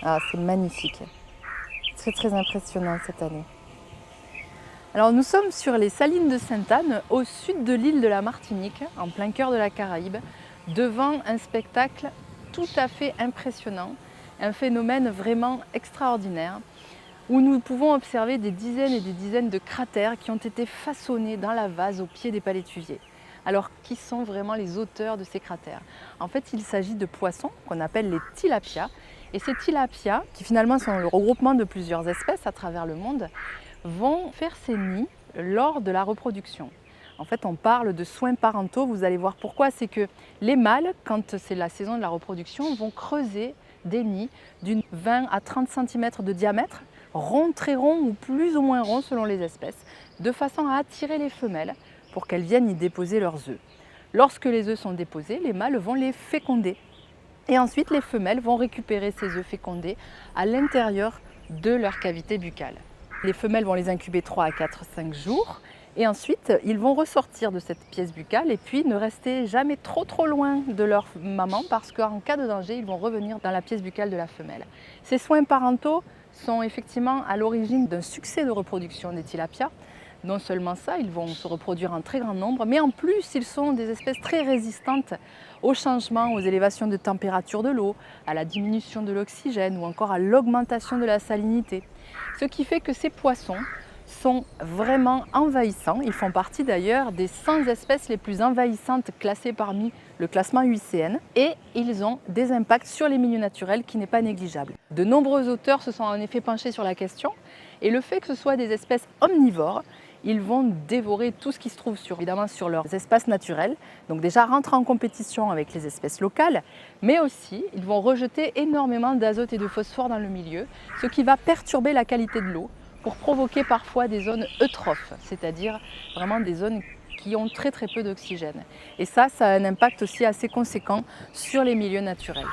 Ah, c'est magnifique. Très très impressionnant cette année. Alors nous sommes sur les salines de Sainte-Anne, au sud de l'île de la Martinique, en plein cœur de la Caraïbe, devant un spectacle tout à fait impressionnant, un phénomène vraiment extraordinaire, où nous pouvons observer des dizaines et des dizaines de cratères qui ont été façonnés dans la vase au pied des palétuviers. Alors, qui sont vraiment les auteurs de ces cratères? En fait, il s'agit de poissons qu'on appelle les tilapias. Et ces tilapias, qui finalement sont le regroupement de plusieurs espèces à travers le monde, vont faire ces nids lors de la reproduction. En fait, on parle de soins parentaux, vous allez voir pourquoi. C'est que les mâles, quand c'est la saison de la reproduction, vont creuser des nids d'une 20 à 30 cm de diamètre, ronds, très ronds ou plus ou moins ronds selon les espèces, de façon à attirer les femelles pour qu'elles viennent y déposer leurs œufs. Lorsque les œufs sont déposés, les mâles vont les féconder. Et ensuite, les femelles vont récupérer ces œufs fécondés à l'intérieur de leur cavité buccale. Les femelles vont les incuber 3 à 4, 5 jours. Et ensuite, ils vont ressortir de cette pièce buccale et puis ne rester jamais trop loin de leur maman parce qu'en cas de danger, ils vont revenir dans la pièce buccale de la femelle. Ces soins parentaux sont effectivement à l'origine d'un succès de reproduction des tilapias. Non seulement ça, ils vont se reproduire en très grand nombre, mais en plus, ils sont des espèces très résistantes aux changements, aux élévations de température de l'eau, à la diminution de l'oxygène ou encore à l'augmentation de la salinité. Ce qui fait que ces poissons sont vraiment envahissants. Ils font partie d'ailleurs des 100 espèces les plus envahissantes classées parmi le classement UICN et ils ont des impacts sur les milieux naturels qui n'est pas négligeable. De nombreux auteurs se sont en effet penchés sur la question et le fait que ce soit des espèces omnivores, ils vont dévorer tout ce qui se trouve évidemment sur leurs espaces naturels, donc déjà rentrer en compétition avec les espèces locales, mais aussi ils vont rejeter énormément d'azote et de phosphore dans le milieu, ce qui va perturber la qualité de l'eau pour provoquer parfois des zones eutrophes, c'est-à-dire vraiment des zones qui ont très peu d'oxygène. Et ça a un impact aussi assez conséquent sur les milieux naturels.